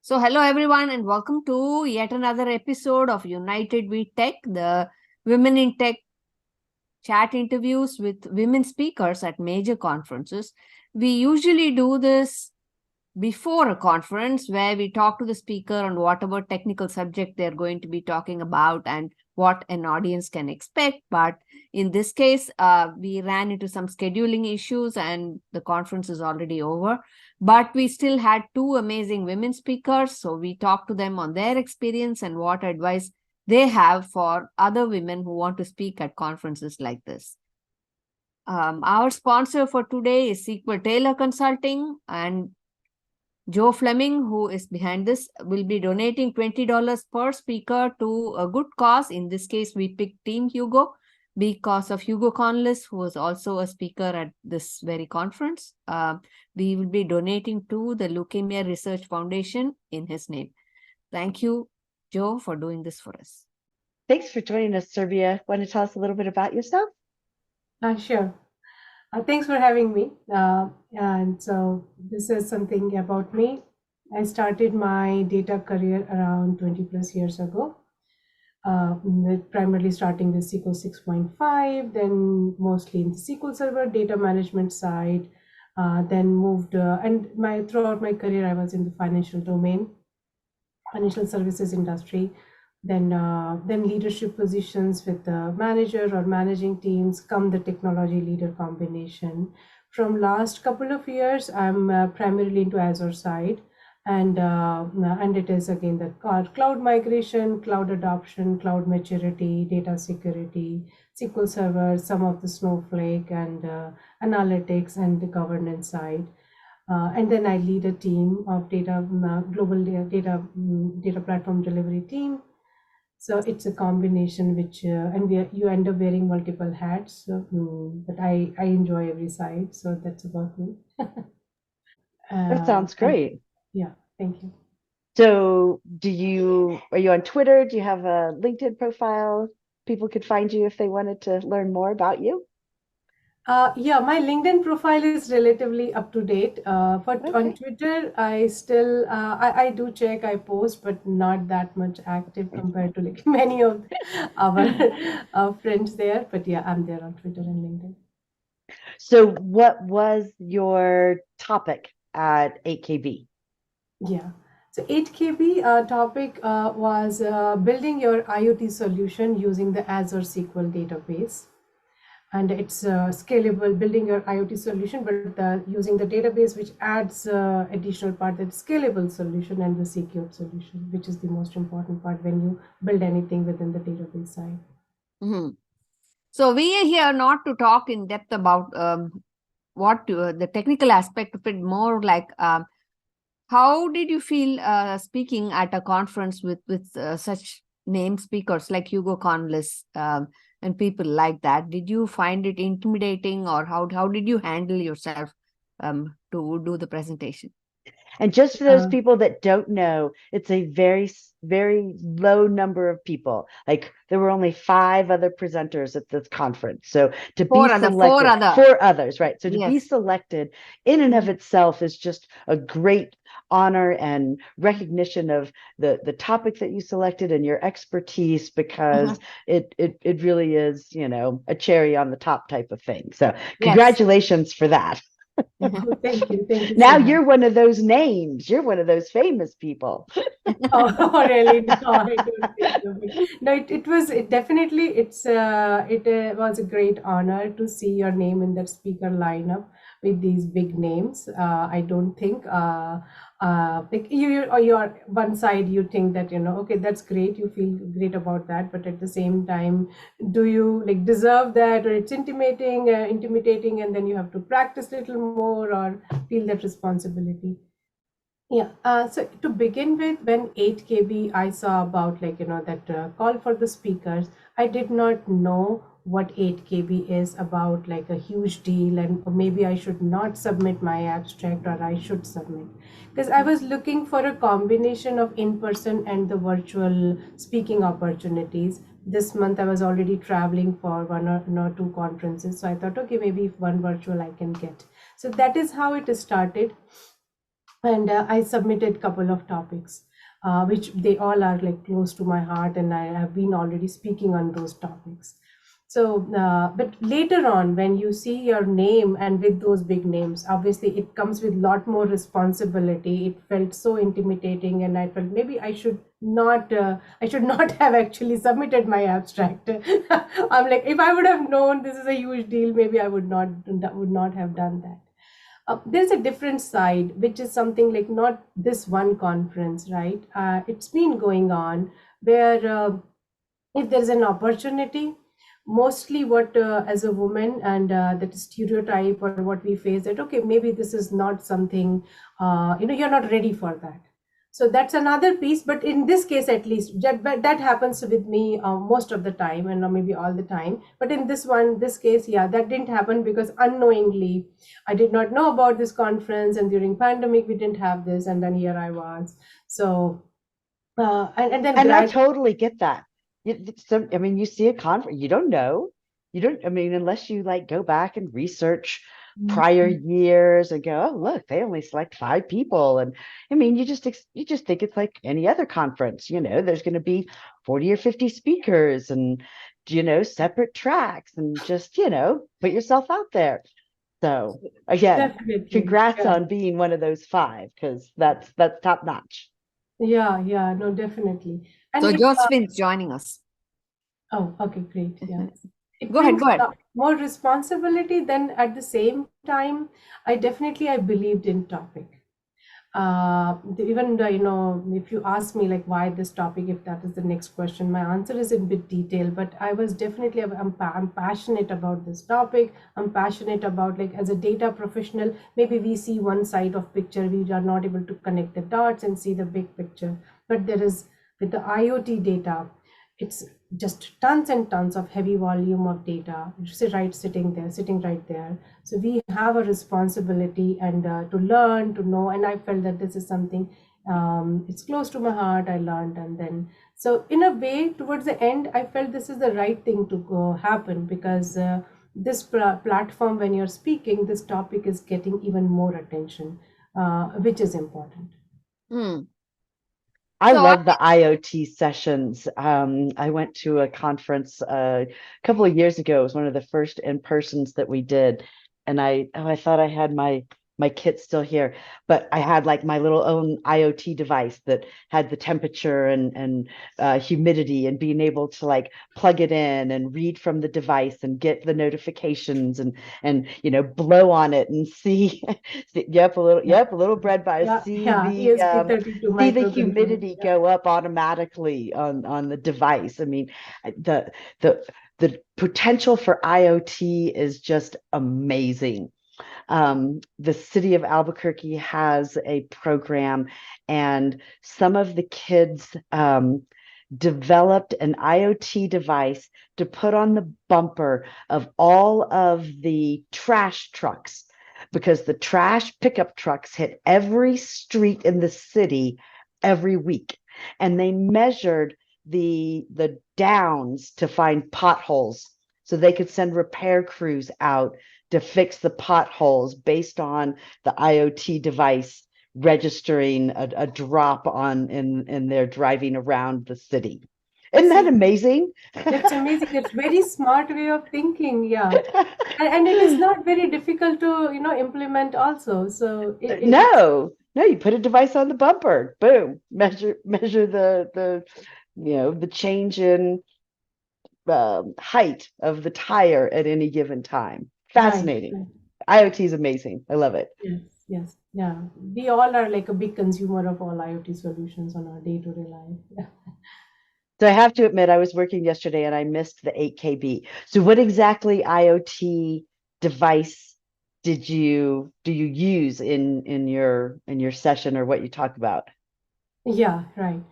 So, hello everyone, and welcome to yet another episode of UnitedWeTech, the Women in Tech chat interviews with women speakers at major conferences. We usually do this before a conference where we talk to the speaker on whatever technical subject they're going to be talking about and what an audience can expect. But in this case, we ran into some scheduling issues and the conference is already over. But we still had two amazing women speakers. So we talked to them on their experience and what advice they have for other women who want to speak at conferences like this. Our sponsor for today is Sequel Taylor Consulting, and Joe Fleming, who is behind this, will be donating $20 per speaker to a good cause. In this case, we picked Team Hugo because of Hugo Conless, who was also a speaker at this very conference. We will be donating to the Leukemia Research Foundation in his name. Thank you, Joe, for doing this for us. Thanks for joining us, Surbhi. Want to tell us a little bit about yourself? Sure. Thanks for having me. And so this is something about me. I started my data career around 20 plus years ago, with primarily starting with SQL 6.5, then mostly in the SQL Server data management side, then moved, throughout my career, I was in the financial domain, financial services industry. Then leadership positions with the manager or managing teams, come the technology leader combination. From last couple of years, I'm primarily into Azure side, and it is again the cloud migration, cloud adoption, cloud maturity, data security, SQL Server, some of the Snowflake and analytics and the governance side. And then I lead a team of global data platform delivery team. So it's a combination which, you end up wearing multiple hats. So, but I enjoy every side. So that's about me. That sounds great. Yeah, thank you. So are you on Twitter? Do you have a LinkedIn profile? People could find you if they wanted to learn more about you? Yeah, my LinkedIn profile is relatively up to date. But Okay. on Twitter, I still I do check, I post, but not that much active compared to like many of our friends there. But yeah, I'm there on Twitter and LinkedIn. So what was your topic at 8KB? Yeah. So 8KB topic was building your IoT solution using the Azure SQL database. And it's scalable, building your IoT solution, but using the database, which adds additional part, that scalable solution and the secure solution, which is the most important part when you build anything within the database side. Mm-hmm. So we are here not to talk in depth about the technical aspect of it, more like how did you feel speaking at a conference with such named speakers like Hugo Conless and people like that? Did you find it intimidating, or how did you handle yourself to do the presentation? And just for those people that don't know, it's a very, very low number of people. Like there were only 5 other presenters at this conference. So to be selected, 4 others, right? So to be selected in and of itself is just a great honor and recognition of the topic that you selected and your expertise, because it really is, a cherry on the top type of thing. So congratulations for that. Thank you. Now you're one of those names. You're one of those famous people. Oh, really? No, I don't think so. No, it was a great honor to see your name in that speaker lineup with these big names. I don't think like you're one side, you think that, okay, that's great, you feel great about that, but at the same time, do you like deserve that, or it's intimidating, and then you have to practice a little more or feel that responsibility. Yeah, so to begin with, when 8KB I saw about that call for the speakers, I did not know what 8KB is about, like a huge deal, and maybe I should not submit my abstract, or I should submit, because I was looking for a combination of in-person and the virtual speaking opportunities. This month I was already traveling for one or two conferences, so I thought, okay, maybe if one virtual I can get. So that is how it started. And I submitted a couple of topics, which they all are like close to my heart, and I have been already speaking on those topics. So, but later on, when you see your name and with those big names, obviously it comes with a lot more responsibility. It felt so intimidating, and I felt maybe I should not have actually submitted my abstract. I'm like, if I would have known this is a huge deal, maybe I would not have done that. There's a different side, which is something like not this one conference, right? It's been going on where if there's an opportunity, mostly what as a woman and that stereotype or what we face, that okay, maybe this is not something, you're not ready for that. So that's another piece, but in this case at least that happens with me most of the time, and maybe all the time. But in this case, yeah, that didn't happen because unknowingly I did not know about this conference, and during pandemic we didn't have this, and then here I was. So and then And I totally get that. I mean, you see a conference, you don't know. I mean, unless you like go back and research prior years and go, oh, look, they only select 5 people. And I mean, you just think it's like any other conference, there's going to be 40 or 50 speakers and, separate tracks and just, put yourself out there. So again, definitely, congrats yeah. on being one of those 5, because that's top notch. Yeah, no, definitely. And so Josephine's joining us. Oh, okay, great. Yeah. It Go ahead. more responsibility. Then at the same time, I believed in topic. Even if you ask me like why this topic, if that is the next question, my answer is in bit detail. But I was definitely I'm passionate about this topic. I'm passionate about, like, as a data professional, maybe we see one side of picture, we are not able to connect the dots and see the big picture. But there is, with the IoT data, it's just tons and tons of heavy volume of data sitting right there. So we have a responsibility and to learn, to know. And I felt that this is something, it's close to my heart. I learned, and then, so in a way, towards the end, I felt this is the right thing to go happen, because this platform, when you're speaking, this topic is getting even more attention, which is important. I love the IoT sessions. I went to a conference a couple of years ago. It was one of the first in-persons that we did. And I thought I had my kit still here, but I had like my little own IoT device that had the temperature and humidity, and being able to like plug it in and read from the device and get the notifications and blow on it and see, a little bread by, see the humidity go up automatically on the device. I mean, the potential for IoT is just amazing. The city of Albuquerque has a program, and some of the kids developed an IoT device to put on the bumper of all of the trash trucks, because the trash pickup trucks hit every street in the city every week. And they measured the downs to find potholes, so they could send repair crews out to fix the potholes based on the IoT device registering a drop in their driving around the city. Isn't that amazing? That's amazing. It's very smart way of thinking. Yeah. And it is not very difficult to, implement also. So no, you put a device on the bumper, boom, measure the the change in height of the tire at any given time. Fascinating. Right. IoT is amazing. I love it. Yes. Yeah. We all are like a big consumer of all IoT solutions on our day-to-day life. Yeah. So I have to admit, I was working yesterday and I missed the 8KB. So what exactly IoT device do you use in your session, or what you talk about? Yeah, right.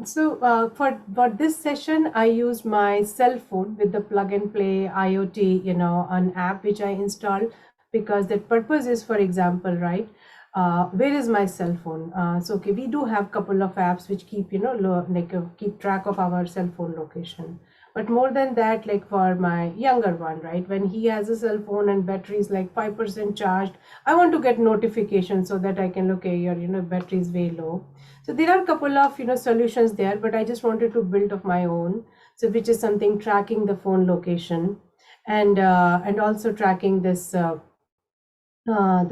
So for this session, I used my cell phone with the plug and play IoT, an app which I installed, because the purpose is, for example, right? Where is my cell phone? So okay, we do have couple of apps which keep, keep track of our cell phone location. But more than that, like for my younger one, right, when he has a cell phone and battery is like 5% charged, I want to get notifications so that I can look, okay, your battery is way low. So there are a couple of solutions there, but I just wanted to build of my own. So which is something tracking the phone location, and also tracking this the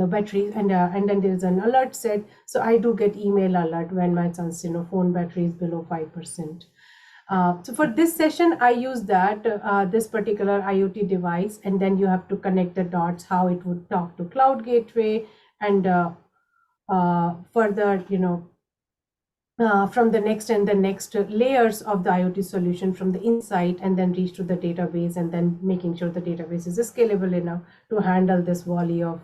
battery, and then there's an alert set. So I do get email alert when my son's phone battery is below 5%. So for this session, I use that this particular IoT device, and then you have to connect the dots, how it would talk to cloud gateway, and further, from the next and the next layers of the IoT solution from the insight, and then reach to the database, and then making sure the database is scalable enough to handle this volley of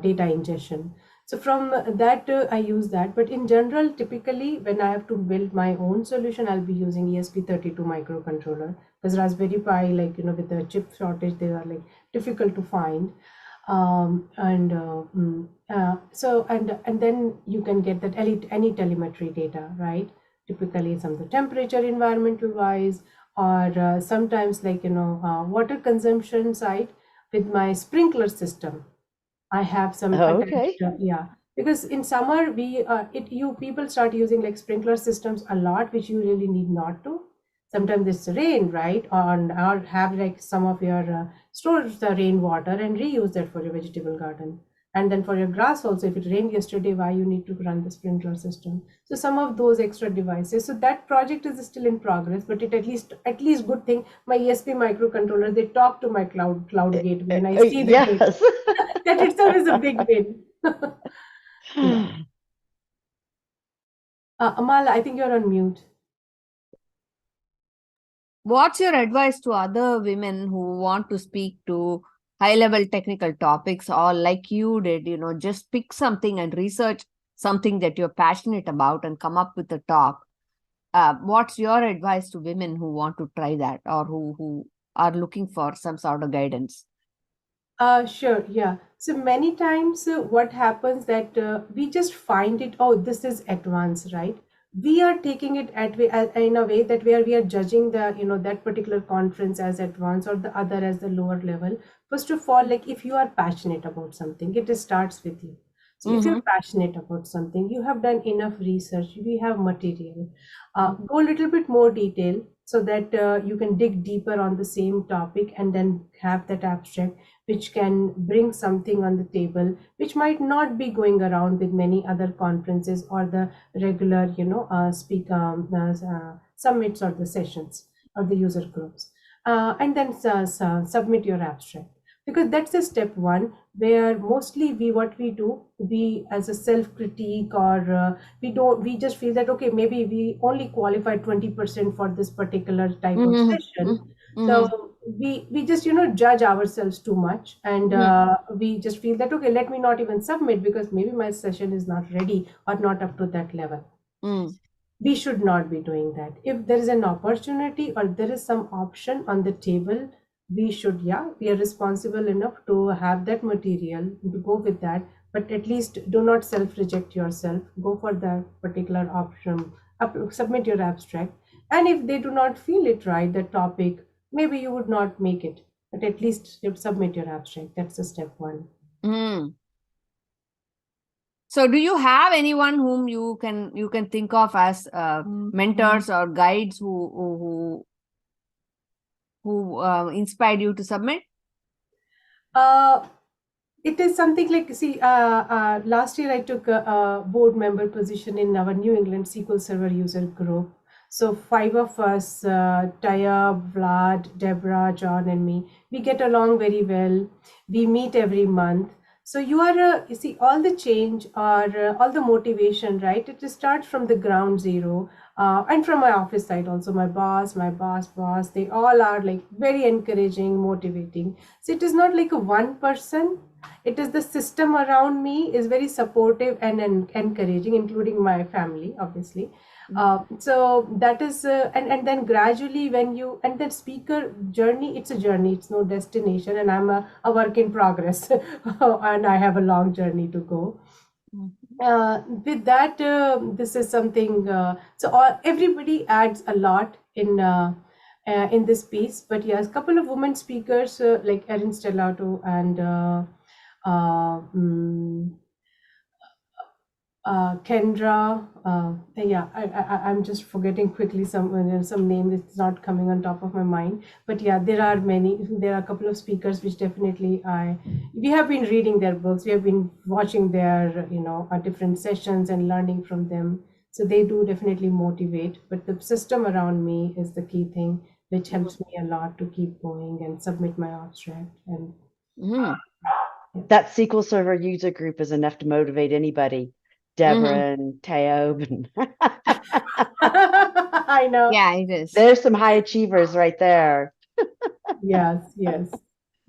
data ingestion. So from that, I use that. But in general, typically, when I have to build my own solution, I'll be using ESP32 microcontroller, because Raspberry Pi, like, with the chip shortage, they are like difficult to find. So then you can get that any telemetry data, right? Typically some of the temperature environmental wise, or sometimes like water consumption side with my sprinkler system. I have some Okay. yeah, because in summer we people start using like sprinkler systems a lot, which you really need not to. Sometimes it's rain, right? Or have like some of your store the rainwater and reuse that for your vegetable garden. And then for your grass also, if it rained yesterday, why you need to run the sprinkler system? So some of those extra devices. So that project is still in progress, but it at least good thing, my ESP microcontroller, they talk to my cloud gateway, and I see the data. Yes. That itself is a big win. Yeah. Amala, I think you're on mute. What's your advice to other women who want to speak to high-level technical topics, or like you did, just pick something and research something that you're passionate about and come up with a talk? What's your advice to women who want to try that, or who are looking for some sort of guidance? Sure, yeah. So many times what happens that we just find it, oh, this is advanced, right? We are taking it in a way that where we are judging the, that particular conference as advanced or the other as the lower level. First of all, like if you are passionate about something, it starts with you. So if you're passionate about something, you have done enough research, we have material. Go a little bit more detail so that you can dig deeper on the same topic, and then have that abstract which can bring something on the table which might not be going around with many other conferences or the regular summits or the sessions or the user groups, and then submit your abstract, because that's the step one, where mostly we as a self critique, or we just feel that okay, maybe we only qualify 20% for this particular type of session. So we just judge ourselves too much, and we just feel that okay, let me not even submit because maybe my session is not ready or not up to that level. We should not be doing that. If there is an opportunity or there is some option on the table, we should we are responsible enough to have that material to go with that, but at least do not self reject yourself. Go for that particular option, submit your abstract, and if they do not feel it right, the topic, maybe you would not make it, but at least you submit your abstract. That's the step one. So do you have anyone whom you can think of as mentors or guides who inspired you to submit? It is something like, see, last year I took a board member position in our New England SQL Server user group. So 5 of us, Taya, Vlad, Deborah, John, and me, we get along very well. We meet every month. So you see, all the change or all the motivation, right? It starts from the ground zero. And from my office side also, my boss, they all are like very encouraging, motivating. So it is not like a one person. It is the system around me is very supportive and encouraging, including my family, obviously. So that is, and then gradually and then speaker journey, it's a journey, it's no destination, and I'm a work in progress and I have a long journey to go. With that, this is something, so everybody adds a lot in in this piece. But yes, a couple of women speakers like Erin Stellato and Kendra. I'm just forgetting quickly some name that's not coming on top of my mind. But yeah, there are many. There are a couple of speakers which definitely we have been reading their books. We have been watching their different sessions and learning from them. So they do definitely motivate. But the system around me is the key thing, which helps me a lot to keep going and submit my abstract. And that SQL Server user group is enough to motivate anybody. Deborah and Tayob. I know. Yeah, it is. There's some high achievers right there. Yes.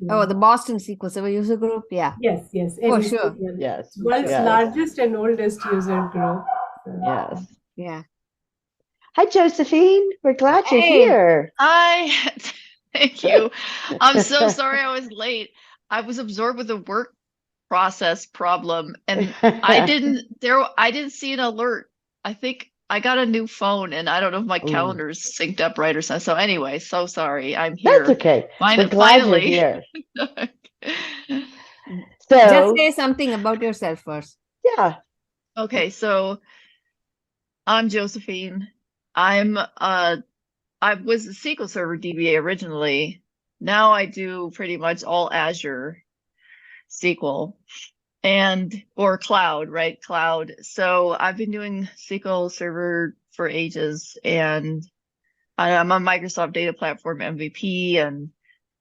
Oh, the Boston SQL Server user group. Yeah. Yes. For sure. Yes. World's largest and oldest user group. So. Yes. Yeah. Hi, Josephine. We're glad you're here. Hi. Thank you. I'm so sorry I was late. I was absorbed with a work process problem, and I didn't see an alert. I think I got a new phone, and I don't know if my calendar's synced up right or something. So anyway, so sorry. I'm here. That's okay. We're glad finally. you're here. So just say something about yourself first. Yeah. Okay, so I'm Josephine. I was a SQL Server DBA originally. Now I do pretty much all Azure SQL or cloud, right? Cloud. So I've been doing SQL Server for ages, and I'm a Microsoft Data Platform MVP, and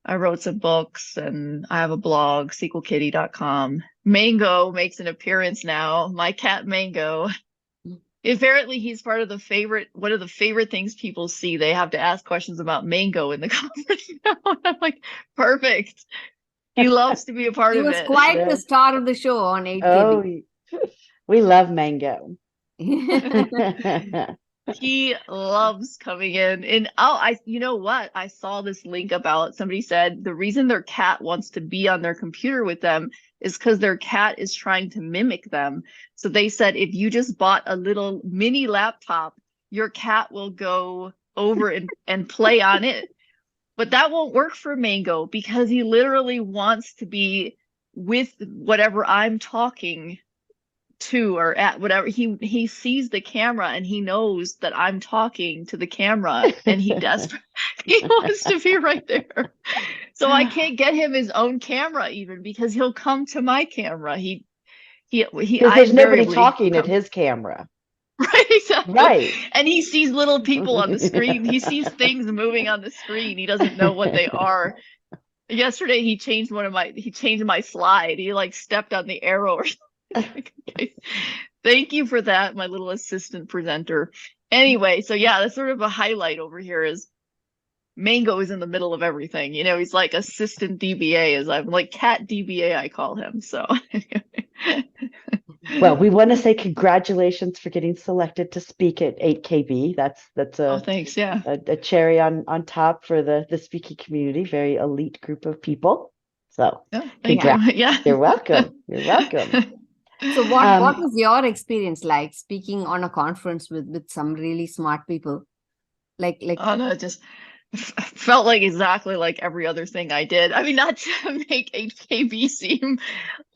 I wrote some books, and I have a blog, SQLkitty.com. Mango makes an appearance now. My cat Mango. Apparently he's one of the favorite things people see. They have to ask questions about Mango in the conference now. I'm like, perfect. He loves to be a part of it. He was quite the star of the show on 8KB. Oh, we love Mango. He loves coming in. And you know what? I saw this link about, somebody said the reason their cat wants to be on their computer with them is because their cat is trying to mimic them. So they said, if you just bought a little mini laptop, your cat will go over and play on it. But that won't work for Mango, because he literally wants to be with whatever I'm talking to or at, whatever. He sees the camera and he knows that I'm talking to the camera, and he wants to be right there. So I can't get him his own camera even, because he'll come to my camera. Because there's nobody talking at his camera. Right, exactly. Right. And he sees little people on the screen. He sees things moving on the screen. He doesn't know what they are. Yesterday he changed my slide. He like stepped on the arrow or something. Okay. Thank you for that, my little assistant presenter. Anyway, so yeah, that's sort of a highlight over here is Mango is in the middle of everything. He's like assistant DBA, I'm like cat DBA, I call him. So well, we want to say congratulations for getting selected to speak at 8KB. That's a thanks. Yeah, a cherry on top for the speaking community. Very elite group of people. So thank you. Yeah, you're welcome. You're welcome. So what was your experience like speaking on a conference with some really smart people? Like oh no, it just felt like exactly like every other thing I did. I mean, not to make 8KB seem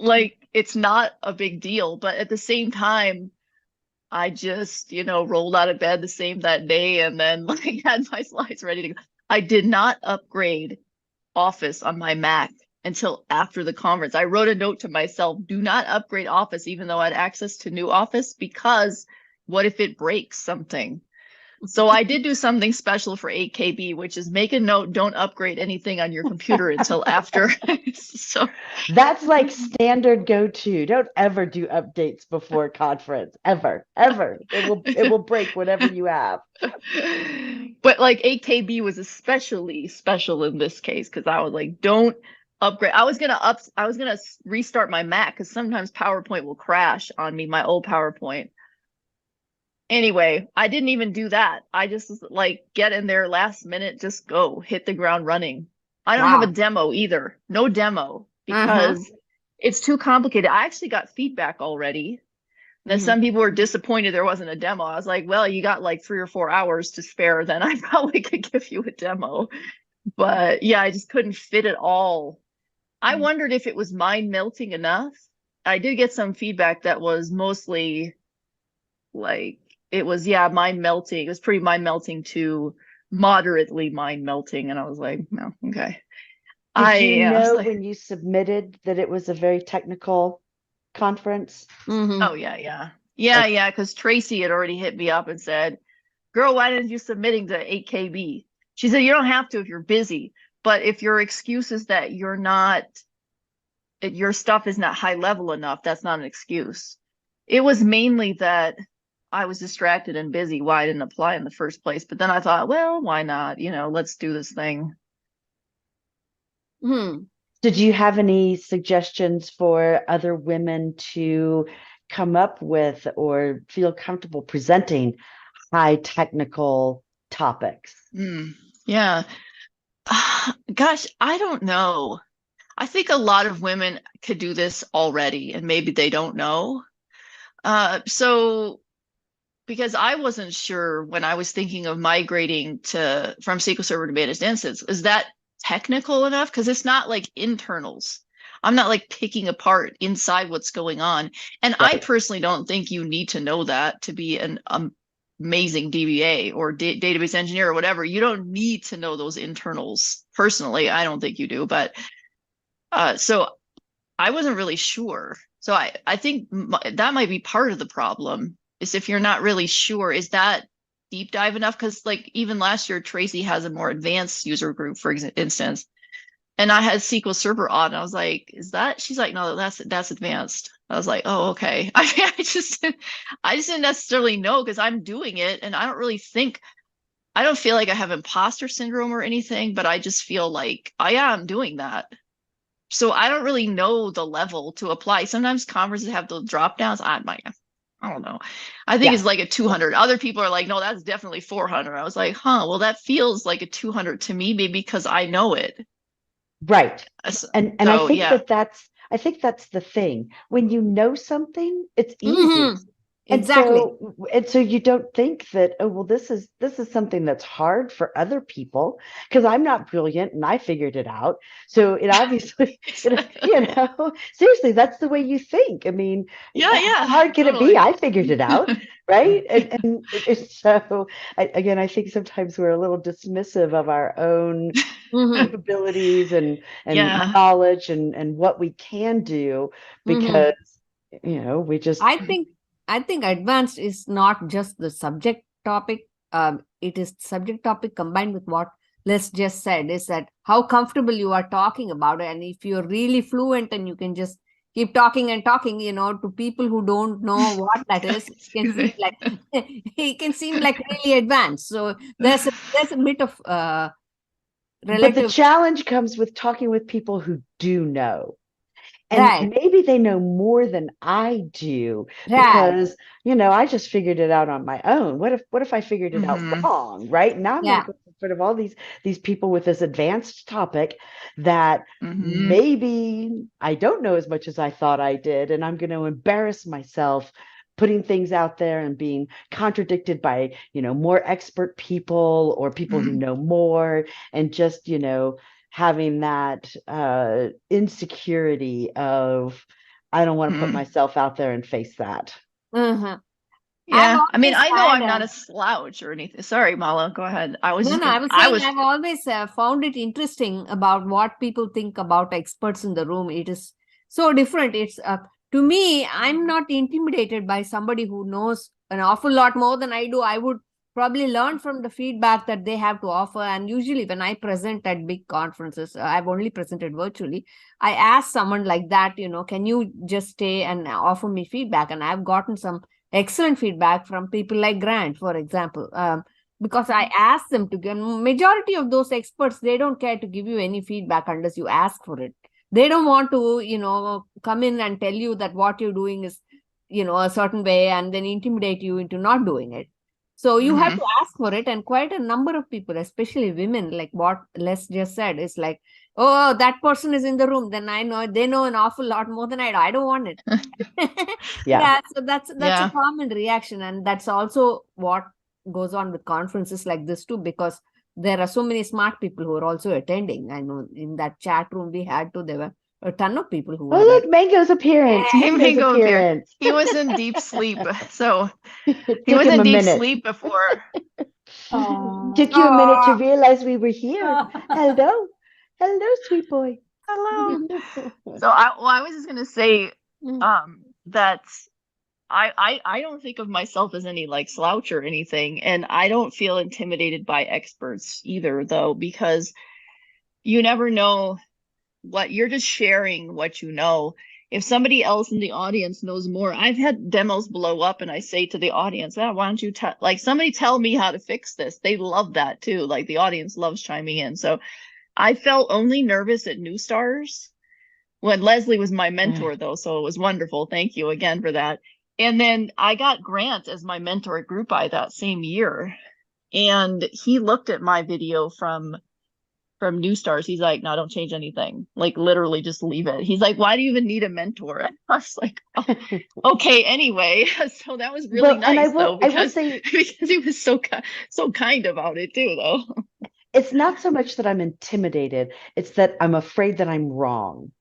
like it's not a big deal, but at the same time, I just, rolled out of bed that day and then like had my slides ready to go. I did not upgrade Office on my Mac until after the conference. I wrote a note to myself, do not upgrade Office, even though I had access to new Office, because what if it breaks something? So I did do something special for 8KB, which is make a note, don't upgrade anything on your computer until after. So that's like standard go-to. Don't ever do updates before conference, ever. It will break whatever you have. But like 8KB was especially special in this case, because I was like, don't upgrade. I was gonna restart my Mac, because sometimes PowerPoint will crash on me, my old PowerPoint. Anyway, I didn't even do that. I just like get in there last minute, just go hit the ground running. I don't have a demo either. No demo, because it's too complicated. I actually got feedback already Then some people were disappointed there wasn't a demo. I was like, well, you got like 3 or 4 hours to spare, then I probably could give you a demo. But yeah, I just couldn't fit it all. I wondered if it was mind melting enough. I did get some feedback that was mostly like, it was, yeah, mind melting. It was pretty mind melting to moderately mind melting. And I was like, no, okay. Did you know when you submitted that it was a very technical conference? Oh, yeah. Because Tracy had already hit me up and said, girl, why didn't you submitting to 8KB? She said, you don't have to if you're busy. But if your excuse is that you're not, your stuff is not high level enough, that's not an excuse. It was mainly that I was distracted and busy, why I didn't apply in the first place. But then I thought, well, why not? Let's do this thing. Did you have any suggestions for other women to come up with or feel comfortable presenting high technical topics? Yeah. Gosh, I don't know. I think a lot of women could do this already, and maybe they don't know. So because I wasn't sure when I was thinking of migrating from SQL Server to managed instance, is that technical enough? Because it's not like internals. I'm not like picking apart inside what's going on. And I personally don't think you need to know that to be an amazing DBA or database engineer or whatever. You don't need to know those internals. Personally, I don't think you do. But so I wasn't really sure. So I think that might be part of the problem, is if you're not really sure, is that deep dive enough? Because like even last year, Tracy has a more advanced user group, for instance, and I had SQL Server on. I was like, is that? She's like, no, that's advanced. I was like, oh, okay. I mean, I just didn't necessarily know, because I'm doing it, and I don't feel like I have imposter syndrome or anything, but I just feel like I am doing that. So I don't really know the level to apply. Sometimes conferences have those drop downs. I don't know. I think it's like a 200. Other people are like, no, that's definitely 400. I was like, well, that feels like a 200 to me, maybe because I know it. Right. And so, I think that's the thing. When you know something, it's easy. Exactly. And so you don't think that, oh, well, this is something that's hard for other people, because I'm not brilliant and I figured it out. So it obviously, seriously, that's the way you think. I mean, how hard can it be? I figured it out, right? And so I think sometimes we're a little dismissive of our own capabilities and knowledge and what we can do, because we just. I think advanced is not just the subject topic. It is subject topic combined with what Les just said, is that how comfortable you are talking about it. And if you're really fluent and you can just keep talking and talking, to people who don't know what that is, it can seem like really advanced. So there's a bit of relative. But the challenge comes with talking with people who do know. And maybe they know more than I do, because, I just figured it out on my own. What if I figured it out wrong, right? Now I'm going to go in front of all these people with this advanced topic that maybe I don't know as much as I thought I did. And I'm going to embarrass myself putting things out there and being contradicted by, more expert people or people who know more, and just, having that insecurity of, I don't want to put myself out there and face that. Yeah, I mean, I know I'm not a slouch or anything. Sorry, Mala, go ahead. I've always found it interesting about what people think about experts in the room. It is so different. It's to me, I'm not intimidated by somebody who knows an awful lot more than I do. I would probably learn from the feedback that they have to offer. And usually when I present at big conferences, I've only presented virtually, I ask someone like that, can you just stay and offer me feedback? And I've gotten some excellent feedback from people like Grant, for example, because I asked them to give. Majority of those experts, they don't care to give you any feedback unless you ask for it. They don't want to, come in and tell you that what you're doing is, a certain way, and then intimidate you into not doing it. So you have to ask for it. And quite a number of people, especially women, like what Les just said, is like oh, that person is in the room, then I know they know an awful lot more than I do. I don't want it. Yeah. So that's Yeah. a common reaction, and that's also what goes on with conferences like this too, because there are so many smart people who are also attending. I know in that chat room we had to, there were a ton of people who Oh, were look, there. Mango's appearance. Mango's Mango appeared. appearance. He was in deep sleep, so It he took was him in a deep minute. sleep before. Took you a minute to Aw. realize we were here. Hello. Hello, sweet boy. Hello. So I was just gonna say that I don't think of myself as any like slouch or anything, and I don't feel intimidated by experts either, though, because you never know what you're just sharing what you know. If somebody else in the audience knows more, I've had demos blow up and I say to the audience, why don't you like somebody tell me how to fix this? They love that too. Like the audience loves chiming in. So I felt only nervous at New Stars when Leslie was my mentor, though, so it was wonderful. Thank you again for that. And then I got Grant as my mentor at Group I that same year, and he looked at my video from New Stars. He's like, no, don't change anything. Like literally just leave it. He's like, why do you even need a mentor? And I was like, oh, okay, anyway. So that was really nice, though, because he was so kind about it too, though. It's not so much that I'm intimidated, it's that I'm afraid that I'm wrong.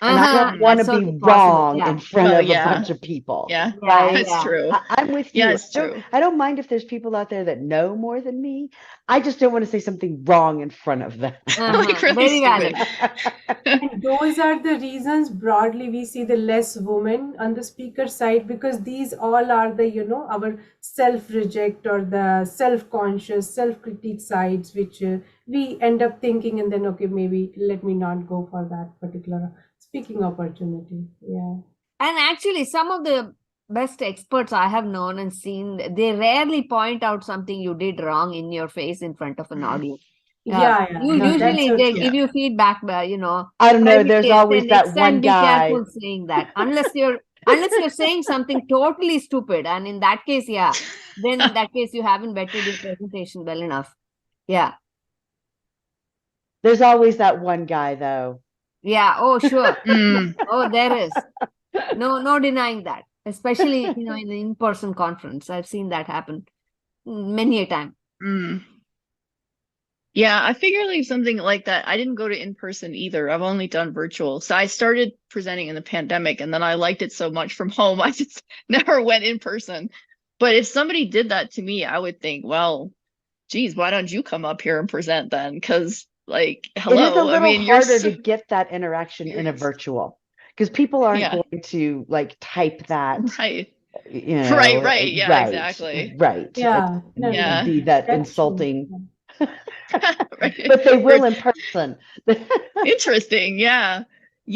And I don't want to be wrong in front of a bunch of people. Yeah, right? That's true. I'm with you. Yeah, it's true. I don't mind if there's people out there that know more than me. I just don't want to say something wrong in front of them. Like really stupid. And those are the reasons broadly we see the less women on the speaker side, because these all are the, our self-reject or the self-conscious, self-critique sides, which we end up thinking, and then, okay, maybe let me not go for that particular speaking opportunity. Yeah. And actually, some of the best experts I have known and seen, they rarely point out something you did wrong in your face in front of an audience. Usually they give you feedback, I don't know. There's always that one guy. Be careful saying that, unless you're saying something totally stupid, and in that case, then in that case you haven't vetted your presentation well enough. Yeah. There's always that one guy, though. Yeah. Oh, sure. Oh, there is. No denying that. Especially, in an in-person conference. I've seen that happen many a time. Yeah, I figure like something like that. I didn't go to in-person either. I've only done virtual. So I started presenting in the pandemic, and then I liked it so much from home, I just never went in person. But if somebody did that to me, I would think, well, geez, why don't you come up here and present then? Because like, hello. It is a little harder to get that interaction in a virtual, because people aren't going to like type that. Right. Right. Yeah, exactly. Right. Yeah. Be that insulting. Right. But they will in person. Interesting. Yeah,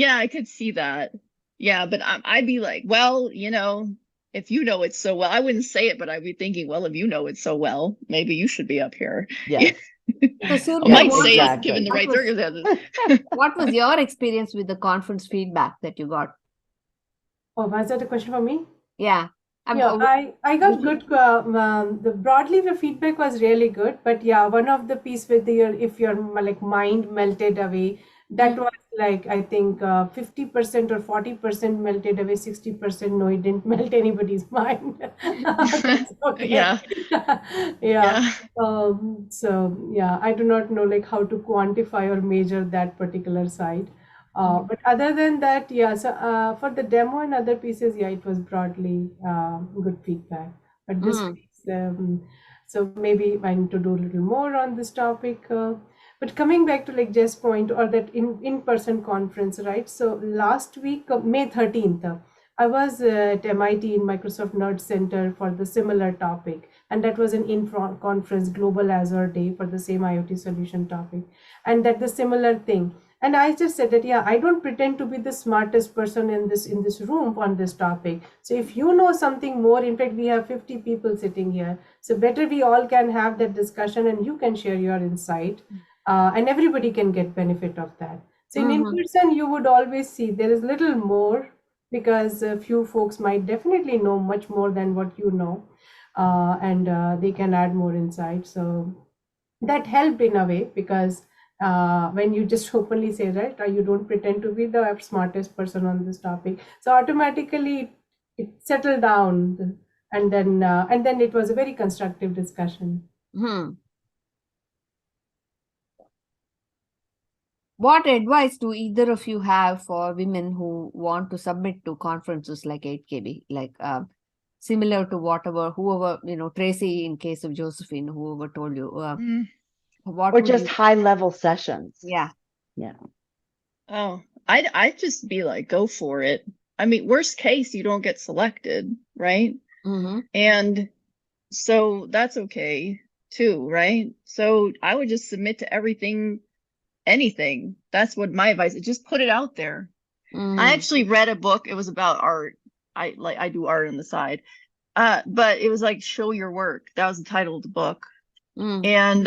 I could see that. Yeah, but I'd be like, well, if you know it so well, I wouldn't say it, but I'd be thinking, well, if you know it so well, maybe you should be up here. Yes. So I might say it given the right circumstances. What was your experience with the conference feedback that you got? Oh, was that a question for me? Yeah. I got good. Broadly, the feedback was really good. But one of the piece with if your like mind melted away, that was like, I think 50% or 40% melted away. 60% no, it didn't melt anybody's mind. Yeah. So I do not know like how to quantify or measure that particular side. But other than that, so for the demo and other pieces, it was broadly good feedback. But this so maybe I need to do a little more on this topic. But coming back to like Jess' point, or that in-person conference, right? So last week, May 13th, I was at MIT in Microsoft Nerd Center for the similar topic. And that was an in-conference Global Azure Day for the same IoT solution topic. And that the similar thing. And I just said that, I don't pretend to be the smartest person in this room on this topic. So if you know something more, in fact, we have 50 people sitting here. So better we all can have that discussion, and you can share your insight, and everybody can get benefit of that. So in person, you would always see there is little more, because a few folks might definitely know much more than what you know, and they can add more insight. So that helped in a way, because when you just openly say, right, or you don't pretend to be the smartest person on this topic. So automatically it settled down, and then it was a very constructive discussion. What advice do either of you have for women who want to submit to conferences like 8KB, like similar to whoever, Tracy in case of Josephine, whoever told you, what or would just you? high level sessions? Yeah. Oh, I'd just be like, go for it. I mean, worst case, you don't get selected, right? And so that's okay too, right? So I would just submit to anything. That's what my advice is. Just put it out there. I actually read a book. It was about art. I do art on the side. But it was like, show your work. That was the title of the book. And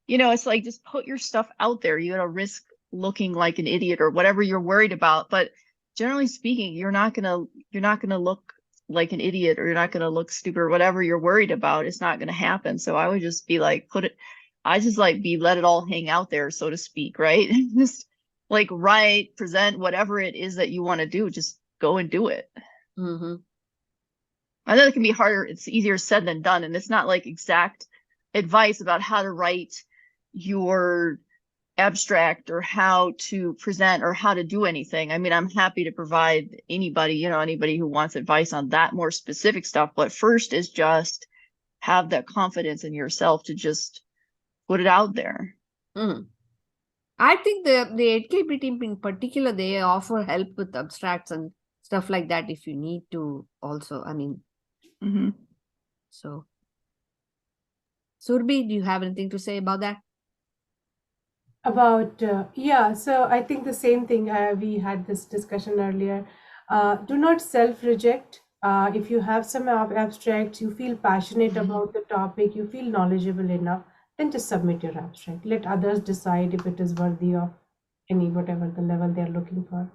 it's like, just put your stuff out there. You gotta risk looking like an idiot or whatever you're worried about. But generally speaking, you're not gonna look like an idiot, or you're not gonna look stupid, or whatever you're worried about. It's not gonna happen. So I would just be like, let it all hang out there, so to speak, right? Just like write, present, whatever it is that you want to do, just go and do it. I know it can be harder. It's easier said than done. And it's not like exact advice about how to write your abstract or how to present or how to do anything. I mean, I'm happy to provide anybody who wants advice on that more specific stuff. But first is just have that confidence in yourself to just put it out there. I think the 8KB team in particular, they offer help with abstracts and stuff like that if you need to also. I mean, so Surbhi, do you have anything to say about that? About so I think the same thing. We had this discussion earlier. Do not self-reject. If you have some abstracts, you feel passionate about the topic, you feel knowledgeable enough, then just submit your abstract. Let others decide if it is worthy of whatever the level they're looking for.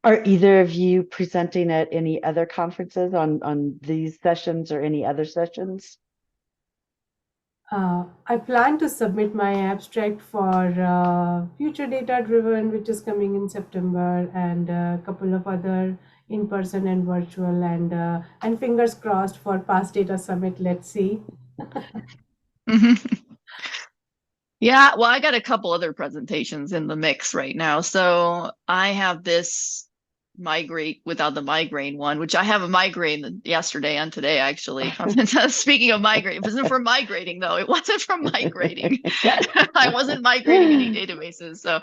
Are either of you presenting at any other conferences on these sessions or any other sessions? I plan to submit my abstract for Future Data Driven, which is coming in September, and a couple of other in-person and virtual, and fingers crossed for Past Data Summit. Let's see. Yeah, well, I got a couple other presentations in the mix right now. So I have this migrate without the migraine one, which I have a migraine yesterday and today, actually. Speaking of migraine, it wasn't for migrating, though. It wasn't for migrating. I wasn't migrating any databases. So,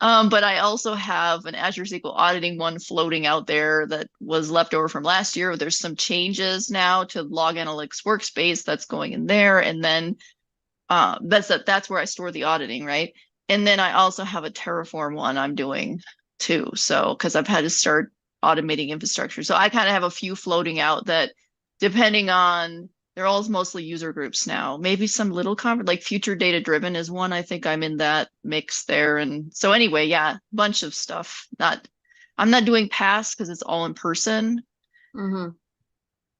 but I also have an Azure SQL auditing one floating out there that was left over from last year. There's some changes now to Log Analytics Workspace that's going in there. And then that's where I store the auditing, right? And then I also have a Terraform one I'm doing too. So, because I've had to start automating infrastructure. So I kind of have a few floating out that, depending on, they're all mostly user groups now. Maybe some little conference, like Future Data Driven is one. I think I'm in that mix there. And so anyway, yeah, bunch of stuff. I'm not doing past because it's all in person.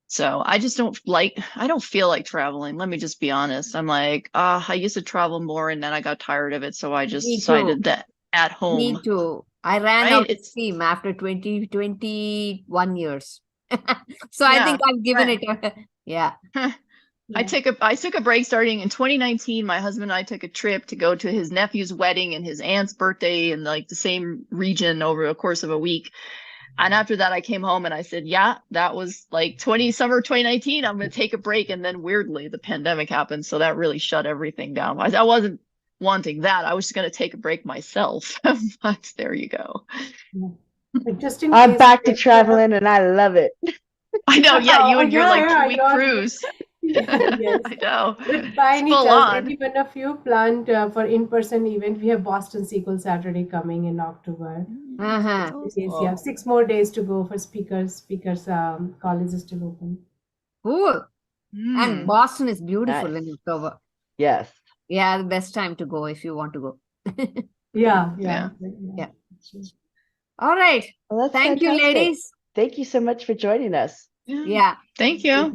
So I just I don't feel like traveling. Let me just be honest. I'm like, I used to travel more and then I got tired of it. So I just decided that at home. Me too. I ran out of steam after 21 years. So I think I've given it yeah. I took a break starting in 2019. My husband and I took a trip to go to his nephew's wedding and his aunt's birthday in like the same region over the course of a week. And after that, I came home and I said, yeah, that was like summer 2019. I'm going to take a break. And then weirdly, the pandemic happened. So that really shut everything down. I wasn't wanting that. I was just going to take a break myself. But there you go. But just in I'm case back to traveling and I love it. I know. Yeah. You and your like 2-week cruise. Yes. I know. But by any chance, any one of you planned for in-person event? We have Boston SQL Saturday coming in October. Yes, you have 6 more days to go for speakers. College is still open. Cool. And Boston is beautiful in October. Yes. Yeah, the best time to go if you want to go. Yeah. All right. Well, Thank you, ladies. Thank you so much for joining us. Yeah. Thank you.